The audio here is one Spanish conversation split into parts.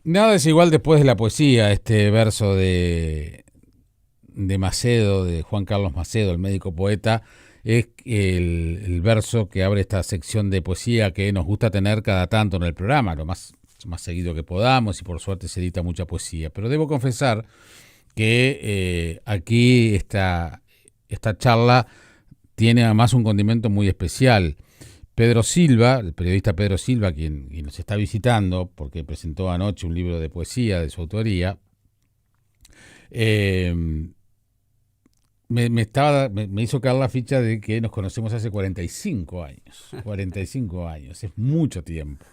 Nada es igual después de la poesía, este verso de Macedo, de Juan Carlos Macedo, el médico poeta, es el verso que abre esta sección de poesía que nos gusta tener cada tanto en el programa, lo más seguido que podamos, y por suerte se edita mucha poesía. Pero debo confesar que aquí esta charla tiene además un condimento muy especial. Pedro Silva, el periodista Pedro Silva, quien nos está visitando, porque presentó anoche un libro de poesía de su autoría, me hizo caer la ficha de que nos conocemos hace 45 años. 45 años, es mucho tiempo.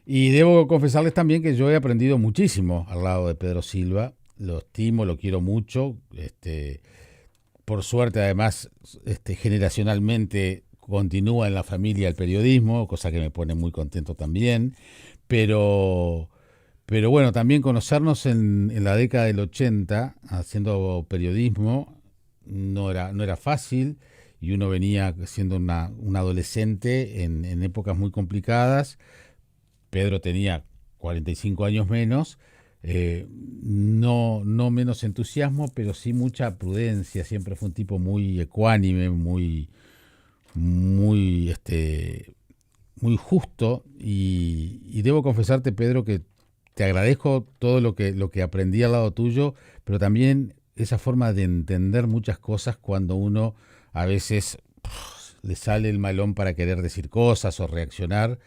Y debo confesarles también que yo he aprendido muchísimo al lado de Pedro Silva. Lo estimo, lo quiero mucho. Por suerte, además, generacionalmente continúa en la familia el periodismo, cosa que me pone muy contento también. Pero bueno, también conocernos en la década del 80, haciendo periodismo, no era fácil, y uno venía siendo un adolescente en épocas muy complicadas. Pedro tenía 45 años menos, no menos entusiasmo, pero sí mucha prudencia. Siempre fue un tipo muy ecuánime, muy justo, y debo confesarte, Pedro, que te agradezco todo lo que aprendí al lado tuyo, pero también esa forma de entender muchas cosas cuando uno a veces le sale el malón para querer decir cosas o reaccionar.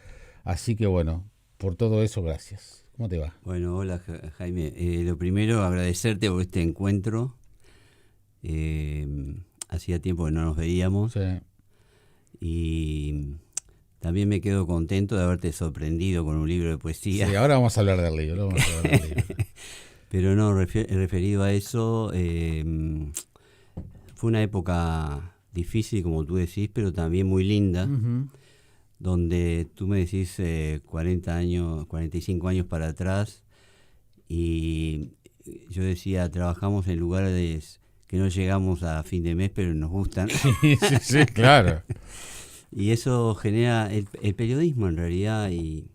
Así que bueno, por todo eso, gracias. ¿Cómo te va? Bueno, hola Jaime. Lo primero, agradecerte por este encuentro. Hacía tiempo que no nos veíamos. Sí. Y también me quedo contento de haberte sorprendido con un libro de poesía. Sí, ahora vamos a hablar del libro. Pero no, referido a eso, fue una época difícil, como tú decís, pero también muy linda, donde tú me decís 40 años, 45 años para atrás, y yo decía, trabajamos en lugares que no llegamos a fin de mes, pero nos gustan. Sí, claro. Y eso genera el periodismo en realidad, y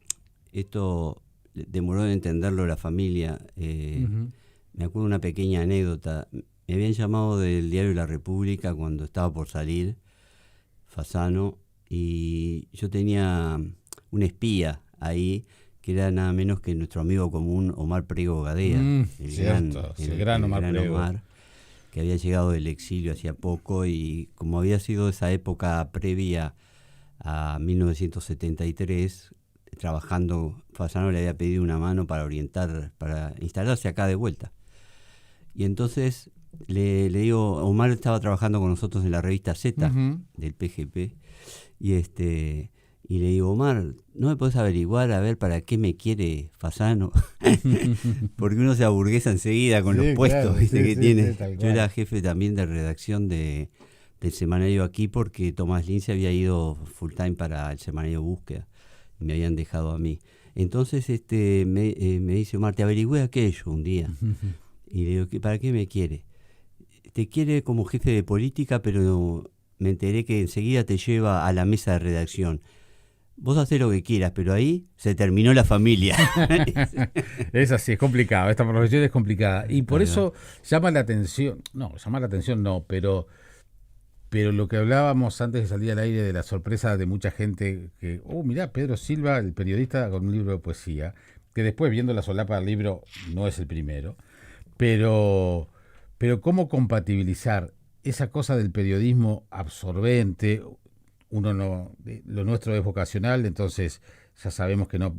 esto demoró en entenderlo la familia. Me acuerdo una pequeña anécdota. Me habían llamado del diario La República cuando estaba por salir, Fasano, y yo tenía un espía ahí que era nada menos que nuestro amigo común Omar Priego Gadea, el gran Omar, que había llegado del exilio hacía poco, y como había sido esa época previa a 1973, trabajando, Fasano le había pedido una mano para orientar, para instalarse acá de vuelta. Y entonces le digo, Omar estaba trabajando con nosotros en la revista Z del PGP, y le digo, Omar, ¿no me podés averiguar a ver para qué me quiere Fasano? Porque uno se aburguesa enseguida con los puestos, claro, ¿viste? Que tiene. Yo era jefe también de redacción del semanario Aquí, porque Tomás Lin se había ido full time para el semanario Búsqueda y me habían dejado a mí. Entonces me dice, Omar, te averigüé aquello un día. Y le digo, ¿para qué me quiere? Te quiere como jefe de política, pero me enteré que enseguida te lleva a la mesa de redacción. Vos hacés lo que quieras, pero ahí se terminó la familia. Es así, es complicado. Esta profesión es complicada. Y por eso llama la atención. No, pero lo que hablábamos antes de salir al aire, de la sorpresa de mucha gente que, mirá, Pedro Silva, el periodista, con un libro de poesía, que después, viendo la solapa del libro, no es el primero. Pero cómo compatibilizar esa cosa del periodismo absorbente. Lo nuestro es vocacional, entonces ya sabemos que no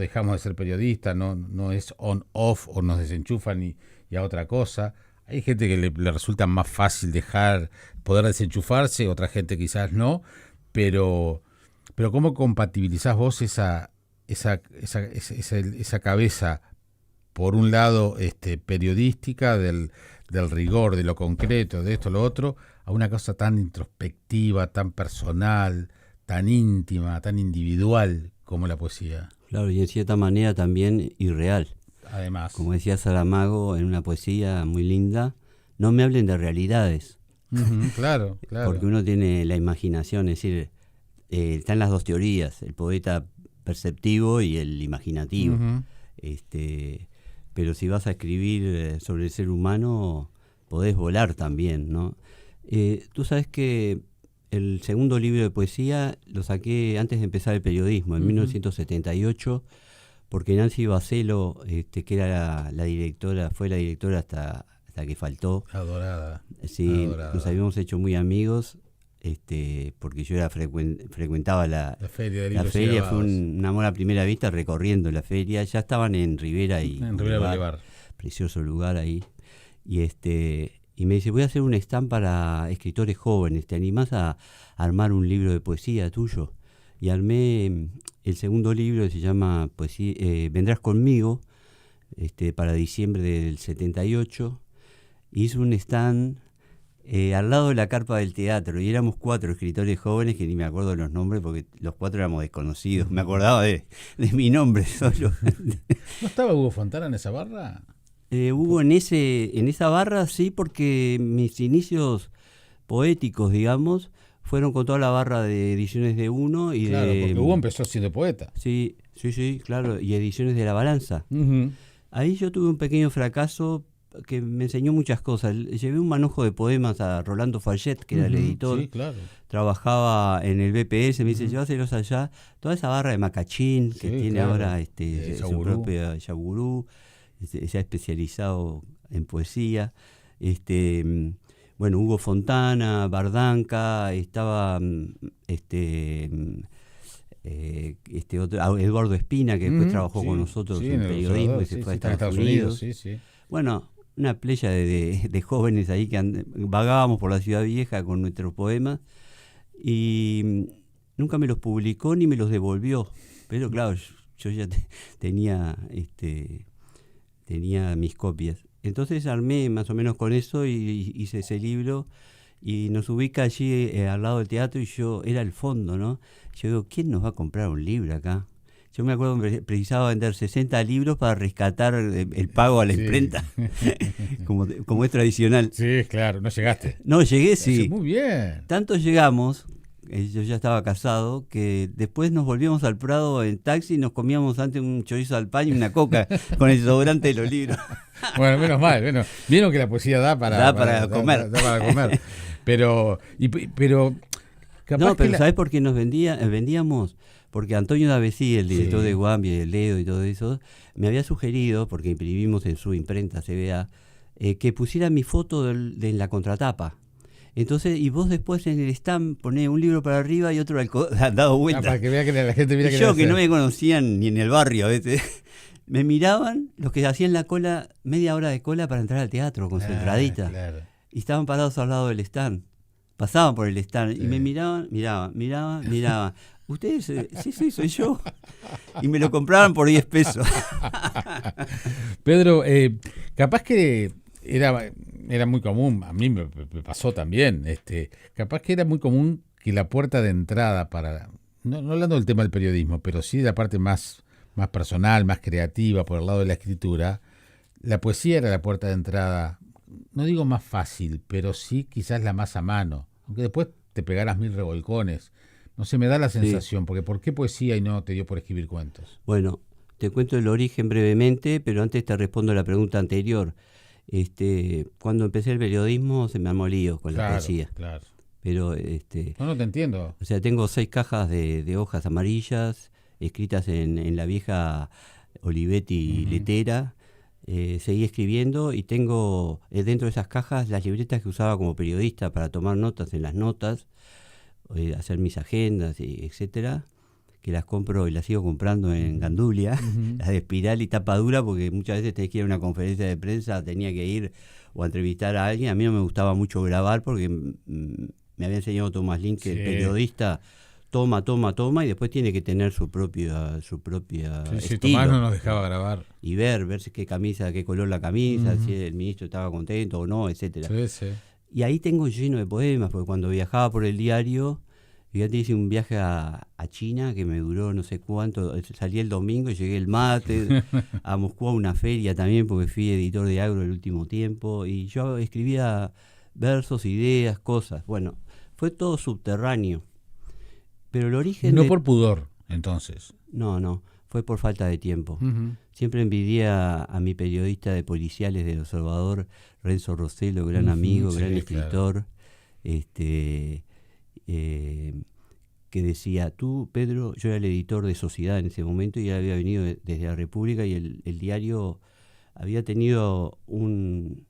dejamos de ser periodistas, no es on-off, o nos desenchufan y a otra cosa. Hay gente que le resulta más fácil poder desenchufarse, otra gente quizás no, pero ¿cómo compatibilizás vos esa cabeza, por un lado periodística, del rigor, de lo concreto, de esto, lo otro, a una cosa tan introspectiva, tan personal, tan íntima, tan individual como la poesía? Claro, y en cierta manera también irreal. Además, como decía Saramago en una poesía muy linda, no me hablen de realidades. Claro. Porque uno tiene la imaginación, es decir, están las dos teorías, el poeta perceptivo y el imaginativo. Pero si vas a escribir sobre el ser humano, podés volar también, ¿no? Tú sabes que el segundo libro de poesía lo saqué antes de empezar el periodismo, en 1978, porque Nancy Bacello, que era la directora, fue la directora hasta que faltó. Adorada. Sí, adorada. Nos habíamos hecho muy amigos, porque yo frecuentaba la feria, fue un amor a primera vista recorriendo la feria. Ya estaban en Rivera y en Rivera Boulevard. Precioso lugar ahí. Y me dice, voy a hacer un stand para escritores jóvenes, ¿te animás a armar un libro de poesía tuyo? Y armé el segundo libro, que se llama Vendrás conmigo, para diciembre del 78. Hice un stand al lado de la carpa del teatro, y éramos 4 escritores jóvenes, que ni me acuerdo de los nombres, porque los 4 éramos desconocidos. Me acordaba de mi nombre solo. ¿No estaba Hugo Fontana en esa barra? Hubo en esa barra, sí, porque mis inicios poéticos, digamos, fueron con toda la barra de Ediciones de Uno y claro, porque Hugo empezó siendo poeta. Sí, claro, y Ediciones de La Balanza. Uh-huh. Ahí yo tuve un pequeño fracaso que me enseñó muchas cosas. Llevé un manojo de poemas a Rolando Fayet, que era el editor. Sí, claro. Trabajaba en el BPS, me dice, llévaselos allá. Toda esa barra de Macachín, que tiene ahora su propia Yagurú, se ha especializado en poesía. Bueno, Hugo Fontana, Bardanca, estaba Eduardo Espina, que después trabajó con nosotros en periodismo y se fue a Estados Unidos. Bueno, una playa de jóvenes ahí que vagábamos por la ciudad vieja con nuestros poemas, y nunca me los publicó ni me los devolvió. Pero claro, yo ya tenía mis copias. Entonces armé más o menos con eso y hice ese libro, y nos ubica allí al lado del teatro, y yo era el fondo, ¿no? Yo digo, ¿quién nos va a comprar un libro acá? Yo me acuerdo que precisaba vender 60 libros para rescatar el pago a la imprenta, como es tradicional. Sí, claro, no llegaste. No, llegué, sí. Muy bien. Tanto llegamos, yo ya estaba casado, que después nos volvíamos al Prado en taxi y nos comíamos antes un chorizo al pan y una coca con el sobrante de los libros. Bueno, menos mal. Bueno, vieron que la poesía da para comer. Da para comer. Pero capaz no, pero ¿sabés por qué nos vendíamos? Porque Antonio D'Avesí, el director de Guambi, el Ledo y todo eso, me había sugerido, porque imprimimos en su imprenta CBA, que pusiera mi foto de la contratapa. Entonces, y vos después en el stand ponés un libro para arriba y otro dado vuelta. Para que vea que la gente mira que yo, que no me conocían ni en el barrio a veces, me miraban los que hacían la cola, media hora de cola para entrar al teatro con su entradita. Claro. Y estaban parados al lado del stand. Pasaban por el stand y me miraban. Ustedes, sí, soy yo. Y me lo compraban por 10 pesos. Pedro, capaz que era muy común, a mí me pasó también, capaz que era muy común que la puerta de entrada para, no hablando del tema del periodismo, pero sí de la parte más personal, más creativa, por el lado de la escritura, la poesía era la puerta de entrada, no digo más fácil, pero sí quizás la más a mano, aunque después te pegaras 1000 revolcones. No sé, me da la sensación, porque ¿por qué poesía y no te dio por escribir cuentos? Bueno, te cuento el origen brevemente, pero antes te respondo a la pregunta anterior. Cuando empecé el periodismo se me armó lío con la poesía. Claro. Pero no te entiendo. O sea, tengo 6 cajas de hojas amarillas escritas en la vieja Olivetti letera. Seguí escribiendo y tengo dentro de esas cajas las libretas que usaba como periodista para tomar notas en las notas, hacer mis agendas, etcétera, que las compro y las sigo comprando en Gandulia, las de espiral y tapa dura, porque muchas veces tenés que ir a una conferencia de prensa, tenía que ir o a entrevistar a alguien. A mí no me gustaba mucho grabar porque me había enseñado Tomás Lin que el periodista toma y después tiene que tener su propia estilo. Tomás no nos dejaba grabar. Y ver qué camisa, qué color la camisa, si el ministro estaba contento o no, etcétera. Sí. Y ahí tengo lleno de poemas, porque cuando viajaba por el diario, fíjate, hice un viaje a China que me duró no sé cuánto, salí el domingo y llegué el martes, a Moscú a una feria también, porque fui editor de Agro el último tiempo, y yo escribía versos, ideas, cosas. Bueno, fue todo subterráneo. Pero el origen... No por pudor, entonces. No. fue por falta de tiempo. Ujú. Siempre envidié a mi periodista de policiales del Observador, Renzo Rossello, gran Ujú, amigo, sí, gran claro. escritor, este, que decía, tú, Pedro, yo era el editor de Sociedad en ese momento y él había venido desde la República y el diario había tenido un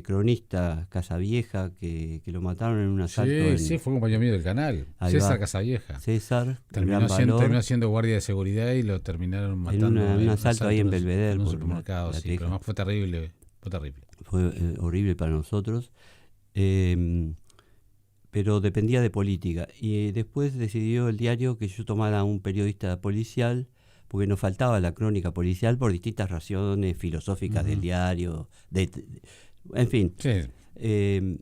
cronista Casavieja que lo mataron en un asalto Sí, sí, en... fue compañero mío del canal. Ahí César va, Casavieja. César, gran Terminó valor, siendo guardia de seguridad y lo terminaron en matando un en un asalto ahí en en Belvedere un por supermercado, la sí. Pero Teja. además fue terrible, fue terrible. Fue horrible para nosotros. Eh, pero dependía de política. Y después decidió el diario que yo tomara un periodista policial, porque nos faltaba la crónica policial por distintas razones filosóficas del Ujú. diario, en fin. Sí. Eh,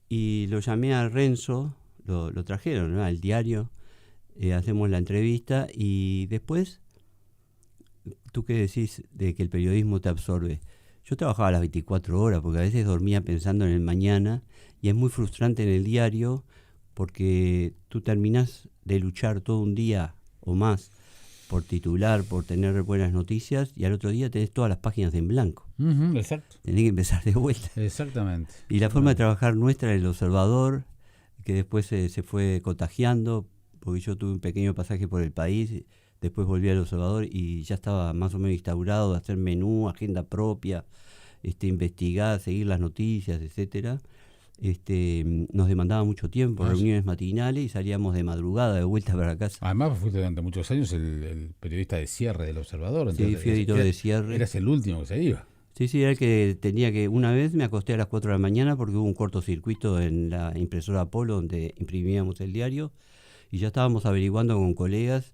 y lo llamé a Renzo, lo trajeron, ¿no?, al diario, hacemos la entrevista y después, ¿tú qué decís de que el periodismo te absorbe? Yo trabajaba las 24 horas porque a veces dormía pensando en el mañana y es muy frustrante en el diario porque tú terminás de luchar todo un día o más por titular, por tener buenas noticias y al otro día tenés todas las páginas en blanco. Ujú, exacto. Tenés que empezar de vuelta. Exactamente. Y la forma de Exactamente. trabajar nuestra en El Observador, que después se fue contagiando, porque yo tuve un pequeño pasaje por el país, después volví al Observador y ya estaba más o menos instaurado de hacer menú, agenda propia, investigar, seguir las noticias, etcétera. Nos demandaba mucho tiempo, Ah, sí. reuniones matinales y salíamos de madrugada de vuelta para casa. Además, fuiste durante muchos años el periodista de cierre del Observador. Sí, Entonces, fui editor de cierre. eras el último que se iba. Sí, era el que tenía que... Una vez me acosté a las 4 de la mañana porque hubo un cortocircuito en la impresora Apolo donde imprimíamos el diario y ya estábamos averiguando con colegas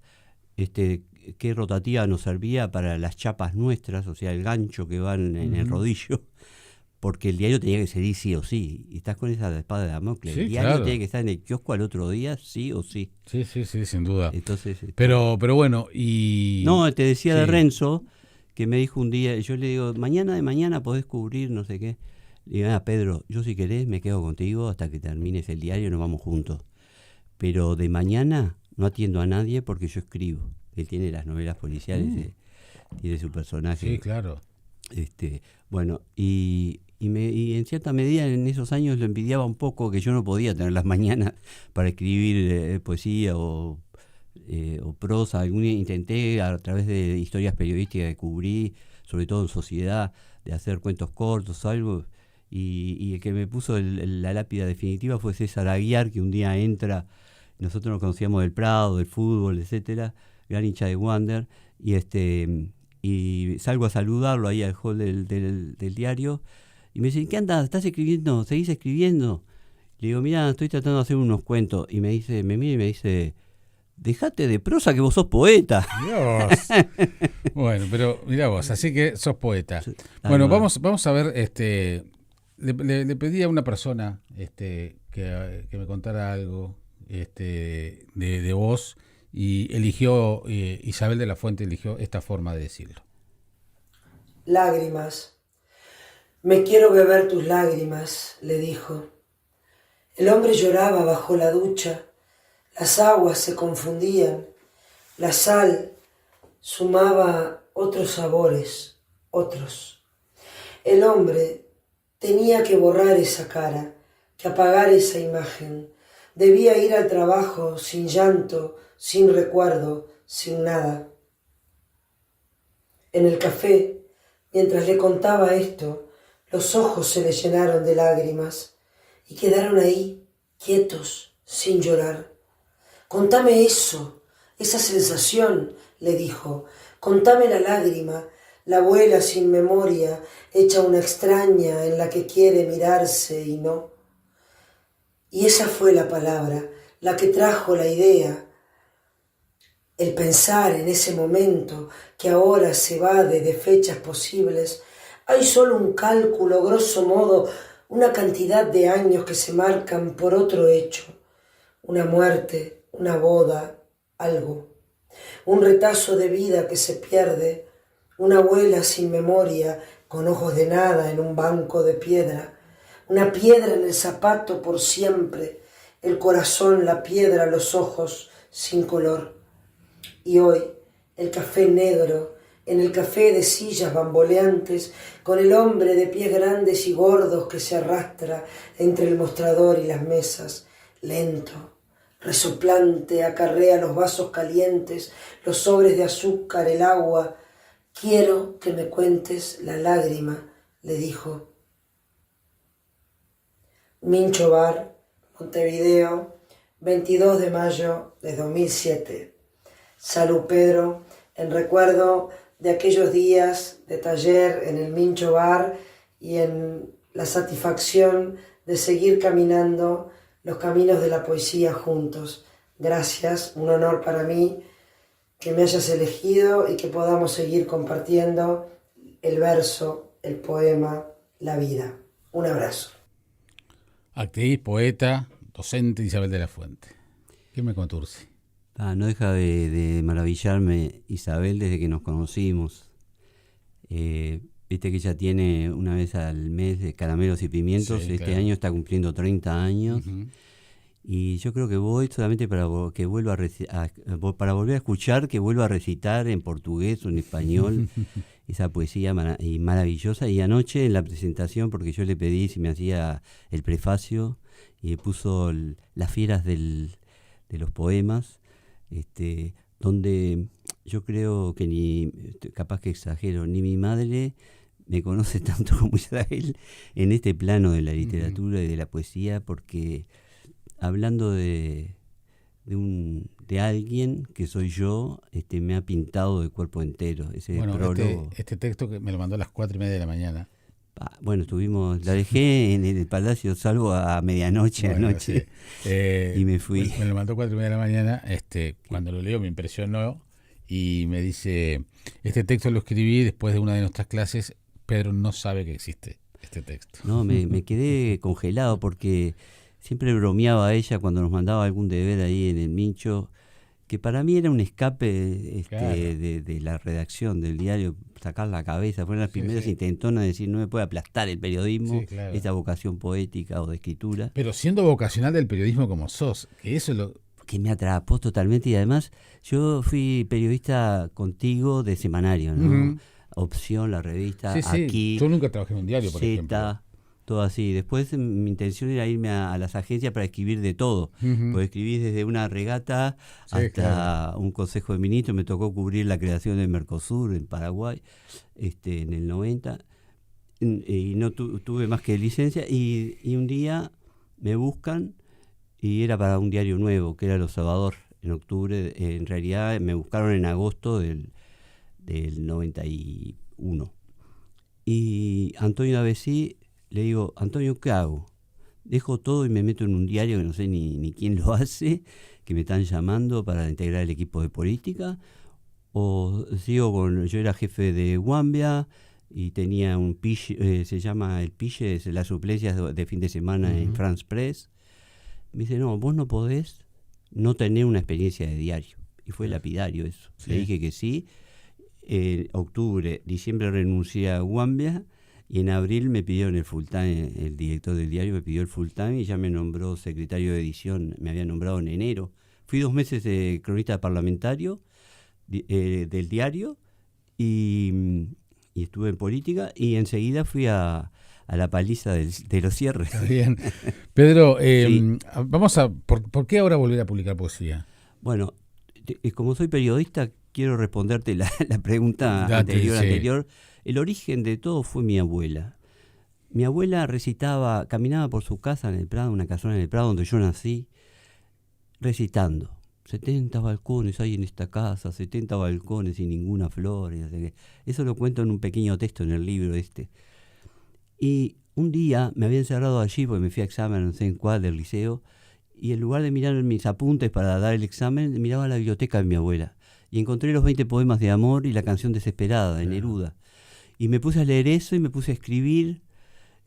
qué rotativa nos servía para las chapas nuestras, o sea, el gancho que va en el Ujú. rodillo, porque el diario tenía que salir sí o sí. Y estás con esa espada de Damocles. El Sí, diario claro. tiene que estar en el kiosco al otro día sí o sí. Sí, sí, sí, sin duda. Entonces, Pero bueno, y... no, te decía de Sí. Renzo, que me dijo un día, yo le digo, mañana de mañana podés cubrir no sé qué. Le digo, Pedro, yo si querés me quedo contigo hasta que termines el diario y nos vamos juntos. Pero de mañana no atiendo a nadie porque yo escribo. Él tiene las novelas policiales, tiene su personaje. Sí, claro. Bueno, y en cierta medida en esos años lo envidiaba un poco que yo no podía tener las mañanas para escribir poesía o prosa. Intenté a través de historias periodísticas que cubrí, sobre todo en Sociedad, de hacer cuentos cortos o algo, y el que me puso la lápida definitiva fue César Aguiar, que un día entra, nosotros nos conocíamos del Prado, del fútbol, etcétera, gran hincha de Wander, y salgo a saludarlo ahí al hall del diario, y me dice, ¿qué andas? ¿Estás escribiendo? ¿Seguís escribiendo? Le digo, mira, estoy tratando de hacer unos cuentos, y me mira y me dice, dejate de prosa que vos sos poeta. Dios. Bueno, pero mirá vos, así que sos poeta. Ahí Bueno, va. vamos a ver, le pedí a una persona que me contara algo de vos y eligió, Isabel de la Fuente eligió esta forma de decirlo. Lágrimas. Me quiero beber tus lágrimas, le dijo. El hombre lloraba bajo la ducha, las aguas se confundían, la sal sumaba otros sabores, otros. El hombre tenía que borrar esa cara, que apagar esa imagen. Debía ir al trabajo sin llanto, sin recuerdo, sin nada. En el café, mientras le contaba esto, los ojos se le llenaron de lágrimas y quedaron ahí, quietos, sin llorar. Contame eso, esa sensación, le dijo. Contame la lágrima, la abuela sin memoria, hecha una extraña en la que quiere mirarse y no. Y esa fue la palabra, la que trajo la idea, el pensar en ese momento que ahora se evade de fechas posibles. Hay solo un cálculo, grosso modo, una cantidad de años que se marcan por otro hecho, una muerte, una boda, algo, un retazo de vida que se pierde, una abuela sin memoria, con ojos de nada en un banco de piedra, una piedra en el zapato por siempre, el corazón, la piedra, los ojos, sin color. Y hoy, el café negro, en el café de sillas bamboleantes, con el hombre de pies grandes y gordos que se arrastra entre el mostrador y las mesas, lento, resoplante, acarrea los vasos calientes, los sobres de azúcar, el agua. Quiero que me cuentes la lágrima, le dijo. Mincho Bar, Montevideo, 22 de mayo de 2007. Salud, Pedro, en recuerdo de aquellos días de taller en el Mincho Bar y en la satisfacción de seguir caminando los caminos de la poesía juntos. Gracias, un honor para mí que me hayas elegido y que podamos seguir compartiendo el verso, el poema, la vida. Un abrazo. Actriz, poeta, docente Isabel de la Fuente. ¿Qué me conturce? No deja de maravillarme Isabel desde que nos conocimos. Viste que ella tiene una vez al mes de Caramelos y Pimientos. Sí, este claro. año está cumpliendo 30 años. Uh-huh. Y yo creo que voy solamente para que vuelva para volver a escuchar, que vuelva a recitar en portugués o en español esa poesía maravillosa. Y anoche en la presentación, porque yo le pedí si me hacía el prefacio y le puso las fieras de los poemas, donde yo creo que capaz que exagero, ni mi madre me conoce tanto como Isabel en este plano de la literatura y de la poesía, porque hablando de alguien que soy yo, me ha pintado de cuerpo entero. Ese prólogo. Este texto que me lo mandó a las 4:30 de la mañana. Bueno, la dejé en el Palacio Salvo a medianoche anoche, sí. Y me fui. Me lo mandó 4:30 de la mañana. Cuando lo leo me impresionó y me dice, este texto lo escribí después de una de nuestras clases. Pedro no sabe que existe este texto. No, me quedé congelado porque siempre bromeaba a ella cuando nos mandaba algún deber ahí en el Mincho, que para mí era un escape Claro. de la redacción del diario, sacar la cabeza. Fueron las primeras intentonas de decir, no me puede aplastar el periodismo, Sí, claro. esta vocación poética o de escritura. Pero siendo vocacional del periodismo como sos, que eso es lo... Que me atrapó totalmente. Y además yo fui periodista contigo de semanario, ¿no? Uh-huh. Opción, la revista, Sí, sí. Aquí. Yo nunca trabajé en un diario, por ejemplo. Todo así. Después mi intención era irme a las agencias para escribir de todo. Uh-huh. Porque escribí desde una regata hasta un consejo de ministros. Me tocó cubrir la creación del Mercosur en Paraguay en el 90. Y no tuve más que licencia. Y un día me buscan y era para un diario nuevo, que era El Observador, en octubre. En realidad me buscaron en agosto del 91. Y Antonio Avesí, le digo, Antonio, ¿qué hago? Dejo todo y me meto en un diario que no sé ni quién lo hace, que me están llamando para integrar el equipo de política, o sigo yo era jefe de Guambia y tenía un piche, se llama el piche, es las suplencias de fin de semana Uh-huh. en France Press. Me dice, no, vos no podés no tener una experiencia de diario. Y fue lapidario eso. Sí. Le dije que sí. En diciembre renuncié a Guambia y en abril me pidieron el full time, el director del diario me pidió el full time y ya me nombró secretario de edición, me había nombrado en enero. Fui 2 meses de cronista parlamentario del diario y estuve en política y enseguida fui a la paliza de los cierres. Está bien. Pedro, Sí. vamos a... ¿Por qué ahora volver a publicar poesía? Bueno, como soy periodista, quiero responderte la pregunta Date, anterior. El origen de todo fue mi abuela. Mi abuela caminaba por su casa en el Prado, una casona en el Prado donde yo nací, recitando. 70 balcones hay en esta casa, 70 balcones y ninguna flor. Eso lo cuento en un pequeño texto en el libro Y un día me había encerrado allí porque me fui a examen, no sé en cuál, del liceo, y en lugar de mirar mis apuntes para dar el examen, miraba la biblioteca de mi abuela. Y encontré los 20 poemas de amor y la canción Desesperada de Neruda. Y me puse a leer eso y me puse a escribir.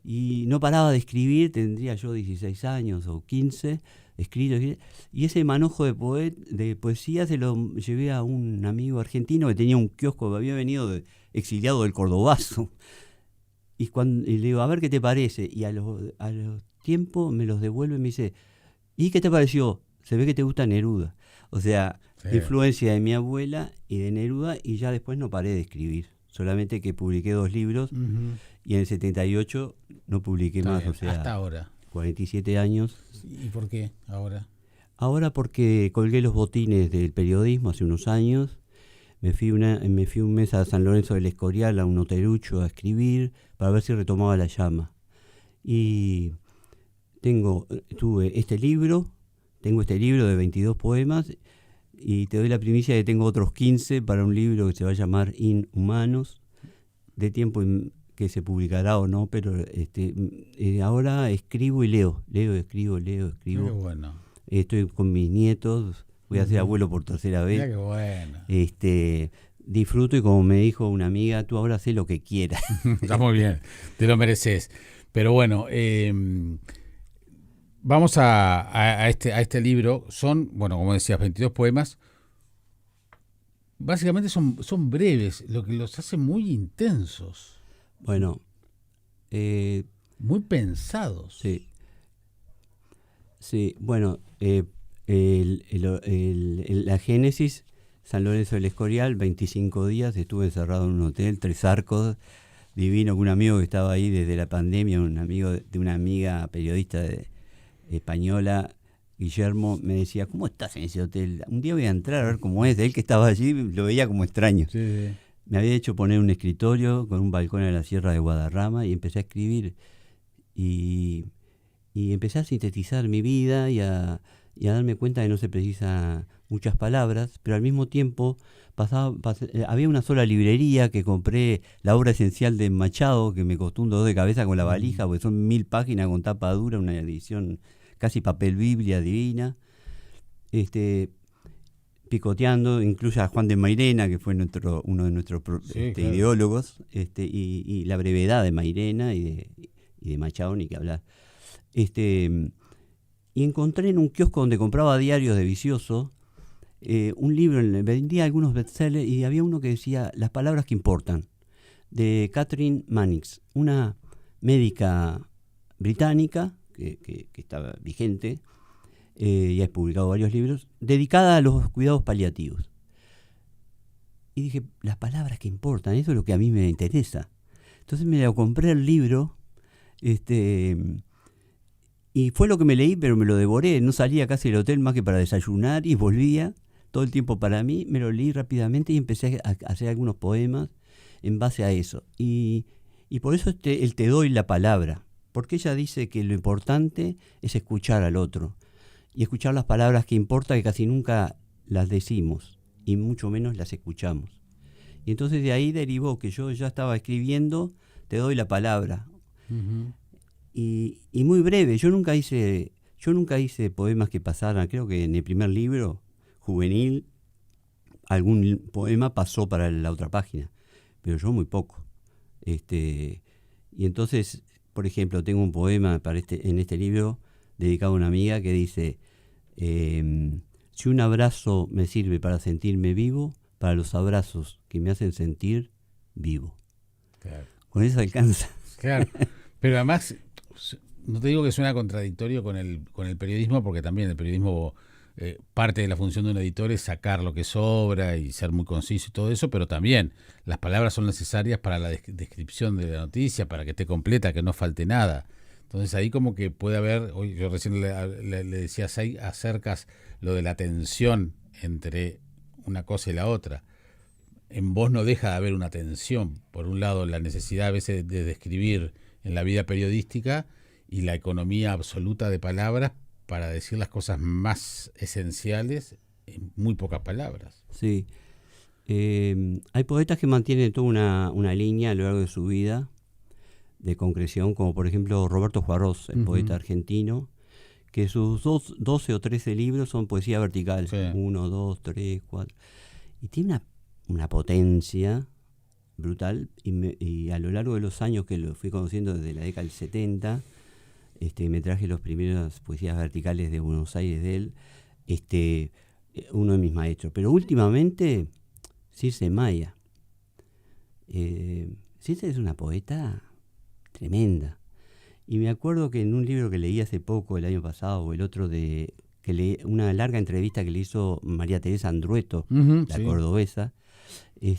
Y no paraba de escribir, tendría yo 16 años o 15, escrito. Y ese manojo de poesía se lo llevé a un amigo argentino que tenía un kiosco, había venido exiliado del Cordobazo. Y le digo, a ver qué te parece. Y a los tiempos me los devuelve y me dice, ¿y qué te pareció? Se ve que te gusta Neruda. O sea, Sí. influencia de mi abuela y de Neruda, y ya después no paré de escribir. Solamente que publiqué 2 libros y en el 78 no publiqué Está más, bien, o sea, hasta ahora. 47 años. ¿Y por qué ahora? Ahora porque colgué los botines del periodismo hace unos años. Me fui un mes a San Lorenzo del Escorial, a un hotelucho, a escribir para ver si retomaba la llama. Y tuve este libro, tengo este libro de 22 poemas, y te doy la primicia de que tengo otros 15 para un libro que se va a llamar Inhumanos, de tiempo que se publicará o no, pero ahora escribo y leo, escribo. Qué bueno. Estoy con mis nietos, voy a ser abuelo por tercera vez. Mira qué bueno. Disfruto, y como me dijo una amiga, tú ahora haz lo que quieras. Está muy bien, te lo mereces. Pero bueno, vamos a este libro. Son, bueno, como decías, 22 poemas. Básicamente son breves, lo que los hace muy intensos, Bueno, muy pensados. sí, bueno, la génesis, San Lorenzo del Escorial, 25 días, estuve encerrado en un hotel, 3 Arcos, divino, con un amigo que estaba ahí desde la pandemia, un amigo de una amiga periodista española, Guillermo, me decía, ¿cómo estás en ese hotel? Un día voy a entrar a ver cómo es. Él que estaba allí lo veía como extraño. Sí. Me había hecho poner un escritorio con un balcón en la Sierra de Guadarrama y empecé a escribir. Y empecé a sintetizar mi vida y a darme cuenta que no se precisa muchas palabras, pero al mismo tiempo había una sola librería que compré la obra esencial de Machado, que me costó un dolor de cabeza con la valija, porque son 1000 páginas con tapa dura, una edición casi papel Biblia divina, picoteando, incluye a Juan de Mairena, que fue uno de nuestros claro, ideólogos, y la brevedad de Mairena y de Machado, ni que hablar. Y encontré en un kiosco donde compraba diarios de vicioso, un libro, vendía algunos bestsellers, y había uno que decía Las palabras que importan, de Catherine Mannix, una médica británica que estaba vigente, y ha publicado varios libros, dedicada a los cuidados paliativos. Y dije, las palabras que importan, eso es lo que a mí me interesa. Entonces me lo compré el libro, y fue lo que me leí, pero me lo devoré. No salía casi del hotel más que para desayunar y volvía todo el tiempo para mí. Me lo leí rápidamente y empecé a hacer algunos poemas en base a eso. Y por eso el te doy la palabra. Porque ella dice que lo importante es escuchar al otro. Y escuchar las palabras que importa, que casi nunca las decimos. Y mucho menos las escuchamos. Y entonces de ahí derivó que yo ya estaba escribiendo Te doy la palabra. Uh-huh. Y muy breve, yo nunca hice poemas que pasaran. Creo que en el primer libro, juvenil, algún poema pasó para la otra página, pero yo muy poco. Y entonces, por ejemplo, tengo un poema en este libro dedicado a una amiga que dice, si un abrazo me sirve para sentirme vivo, para los abrazos que me hacen sentir vivo. Claro. Con eso alcanza. Claro, pero además, no te digo que suena contradictorio con el periodismo, porque también el periodismo, parte de la función de un editor es sacar lo que sobra y ser muy conciso y todo eso, pero también las palabras son necesarias para la descripción de la noticia, para que esté completa, que no falte nada. Entonces ahí como que puede haber, hoy yo recién le decía, acercas lo de la tensión entre una cosa y la otra. En vos no deja de haber una tensión. Por un lado, la necesidad a veces de describir en la vida periodística y la economía absoluta de palabras para decir las cosas más esenciales en muy pocas palabras. Sí. Hay poetas que mantienen toda una línea a lo largo de su vida de concreción, como por ejemplo Roberto Juarós, el poeta argentino, que sus 12 o 13 libros son poesía vertical. Sí. 1, 2, 3, 4. Y tiene una potencia brutal, y a lo largo de los años que lo fui conociendo desde la década del 70, me traje los primeros poesías verticales de Buenos Aires de él, uno de mis maestros. Pero últimamente, Circe Maya. Circe es una poeta tremenda. Y me acuerdo que en un libro que leí hace poco, el año pasado, o el otro, de una larga entrevista que le hizo María Teresa Andrueto, la sí. cordobesa, y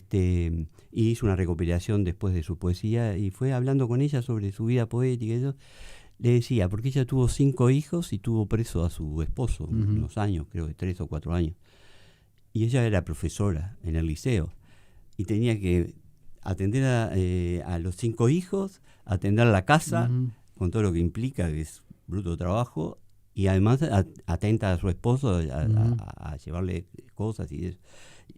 hizo una recopilación después de su poesía y fue hablando con ella sobre su vida poética y eso. Le decía, porque ella tuvo 5 hijos y tuvo preso a su esposo unos años, creo que 3 o 4 años. Y ella era profesora en el liceo y tenía que atender a los 5 hijos, atender la casa, con todo lo que implica, que es bruto trabajo, y además atenta a su esposo, a llevarle cosas, y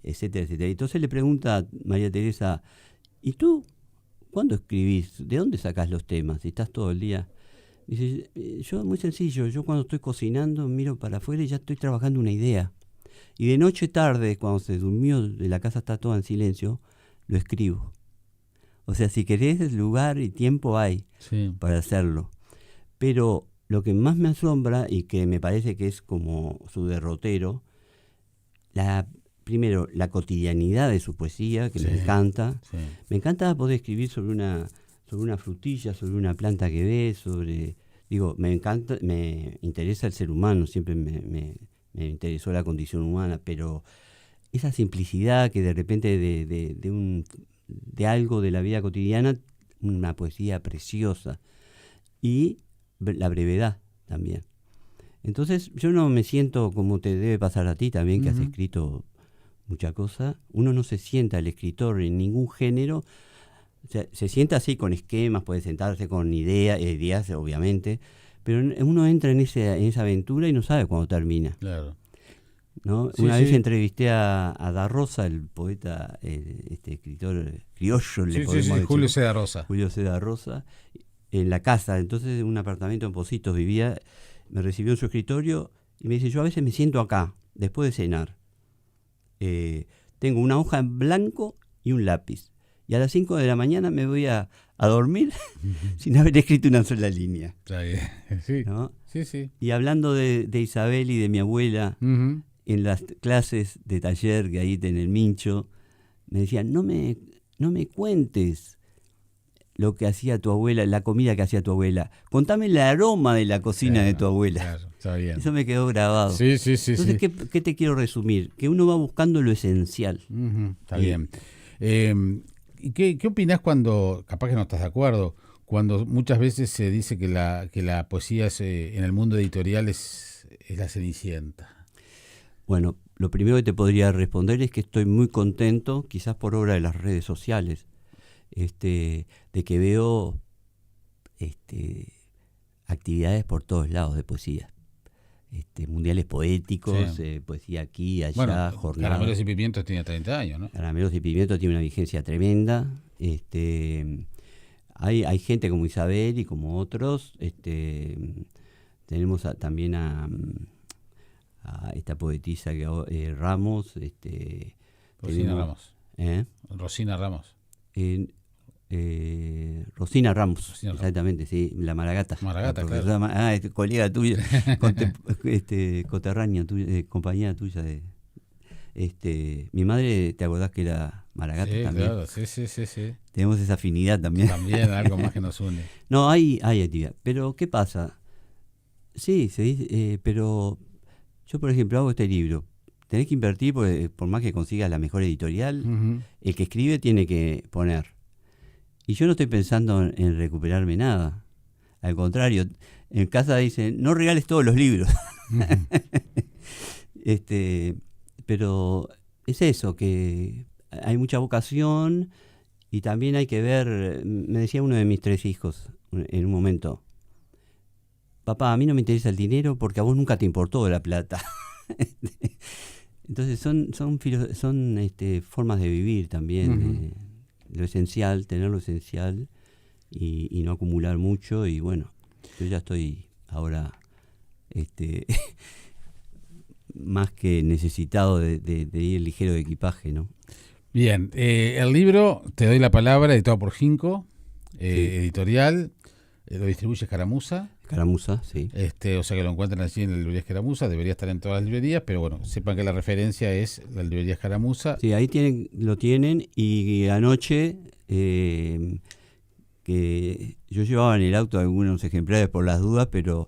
etcétera, etcétera. Entonces le pregunta a María Teresa, ¿y tú cuándo escribís? ¿De dónde sacás los temas? Si estás todo el día... Dice, yo muy sencillo, yo cuando estoy cocinando miro para afuera y ya estoy trabajando una idea. Y de noche tarde, cuando se durmió, la casa está toda en silencio, lo escribo. O sea, si querés, lugar y tiempo hay para hacerlo. Pero lo que más me asombra y que me parece que es como su derrotero, primero, la cotidianidad de su poesía, que me encanta. Sí. Me encanta poder escribir sobre una frutilla, sobre una planta que ve, me interesa el ser humano, siempre me interesó la condición humana, pero esa simplicidad que de repente de algo de la vida cotidiana, una poesía preciosa, y la brevedad también. Entonces yo no me siento como te debe pasar a ti también, que has escrito mucha cosa. Uno no se sienta el escritor en ningún género. O sea, se sienta así con esquemas, puede sentarse con ideas obviamente, pero uno entra en esa aventura y no sabe cuándo termina. Claro. ¿No? Una vez entrevisté a Da Rosa, el poeta, escritor criollo, le podemos decir. Julio C. Da Rosa. Julio C. Da Rosa, en la casa, entonces en un apartamento en Pocitos vivía, me recibió en su escritorio y me dice, yo a veces me siento acá, después de cenar. Tengo una hoja en blanco y un lápiz. Y a las 5 de la mañana me voy a dormir sin haber escrito una sola línea. Está bien. Sí. ¿No? Sí. Y hablando de Isabel y de mi abuela, en las clases de taller que ahí en el Mincho, me decían, no me cuentes lo que hacía tu abuela, la comida que hacía tu abuela. Contame el aroma de la cocina de tu abuela. Claro, está bien. Eso me quedó grabado. Sí. Entonces, ¿qué te quiero resumir? Que uno va buscando lo esencial. Está bien. ¿Y qué opinás cuando, capaz que no estás de acuerdo, cuando muchas veces se dice que la poesía en el mundo editorial es la Cenicienta? Bueno, lo primero que te podría responder es que estoy muy contento, quizás por obra de las redes sociales, de que veo actividades por todos lados de poesía. Mundiales poéticos, poesía aquí, allá, bueno, jornadas. Caramelos y Pimientos tiene 30 años, ¿no? Caramelos y Pimientos tiene una vigencia tremenda. Hay gente como Isabel y como otros. Tenemos también a esta poetisa que Ramos. Rosina Ramos. Rosina Ramos. Rosina Ramos. Exactamente, sí, la Maragata. Maragata, claro. Colega tuya, coterránea tuya, compañera tuya. Mi madre, ¿te acordás que era Maragata también? Claro, sí. Tenemos esa afinidad también. También, algo más que nos une. No, hay actividad. Pero, ¿qué pasa? Sí, se dice, pero yo, por ejemplo, hago este libro. Tenés que invertir, por más que consigas la mejor editorial, el que escribe tiene que poner. Y yo no estoy pensando en recuperarme nada. Al contrario, en casa dicen, no regales todos los libros. Pero es eso, que hay mucha vocación y también hay que ver, me decía uno de mis 3 hijos en un momento, papá, a mí no me interesa el dinero porque a vos nunca te importó la plata. Entonces son formas de vivir también, lo esencial, tener lo esencial y no acumular mucho. Y bueno, yo ya estoy ahora más que necesitado de ir ligero de equipaje, ¿no? Bien, el libro, te doy la palabra, editado por Ginkgo, editorial, lo distribuye Escaramuza. Escaramuza, sí. O sea que lo encuentran allí en la librería Escaramuza, debería estar en todas las librerías, pero bueno, sepan que la referencia es la librería Escaramuza. Sí, ahí lo tienen, y anoche, que yo llevaba en el auto algunos ejemplares por las dudas, pero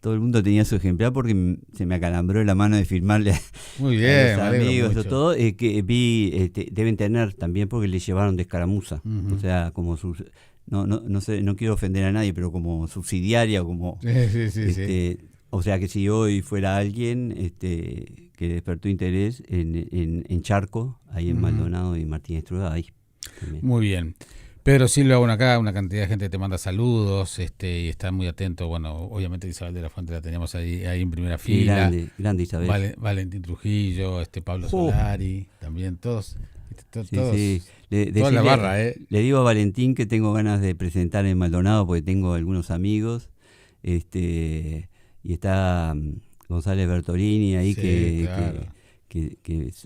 todo el mundo tenía su ejemplar porque se me acalambró la mano de firmarle Muy a bien, los me alegro amigos o mucho. todo. Que vi, deben tener también porque le llevaron de escaramuza. Ujú. O sea, como sus... No sé, no quiero ofender a nadie, pero como subsidiaria, como... Sí. O sea que si hoy fuera alguien que despertó interés en Charco, ahí en Maldonado y Martínez Trueba, ahí también. Muy bien. Pedro Silva, bueno, acá una cantidad de gente te manda saludos, y está muy atento. Bueno, obviamente Isabel de la Fuente la teníamos ahí en primera Sí, fila. grande Isabel. Valentín Trujillo, Pablo Solari, también todos, Sí, todos, sí. toda la barra, Le digo a Valentín que tengo ganas de presentar en Maldonado porque tengo algunos amigos. Y está González Bertolini ahí Sí, claro. que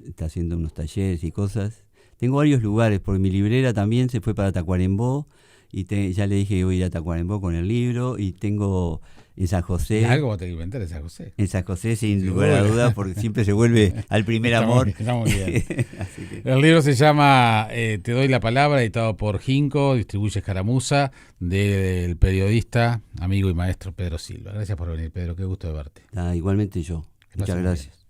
está haciendo unos talleres y cosas. Tengo varios lugares, porque mi librera también se fue para Tacuarembó y ya le dije que voy a ir a Tacuarembó con el libro, y tengo en San José. Y algo te inventar en San José. En San José, sin Sí, lugar a bueno. dudas, porque siempre se vuelve al primer amor. Está muy bien. Así que, El libro se llama Te doy la palabra, editado por Ginkgo, distribuye Escaramuza, del periodista, amigo y maestro Pedro Silva. Gracias por venir, Pedro, qué gusto de verte. igualmente yo. Que pases Muchas muy gracias. bien.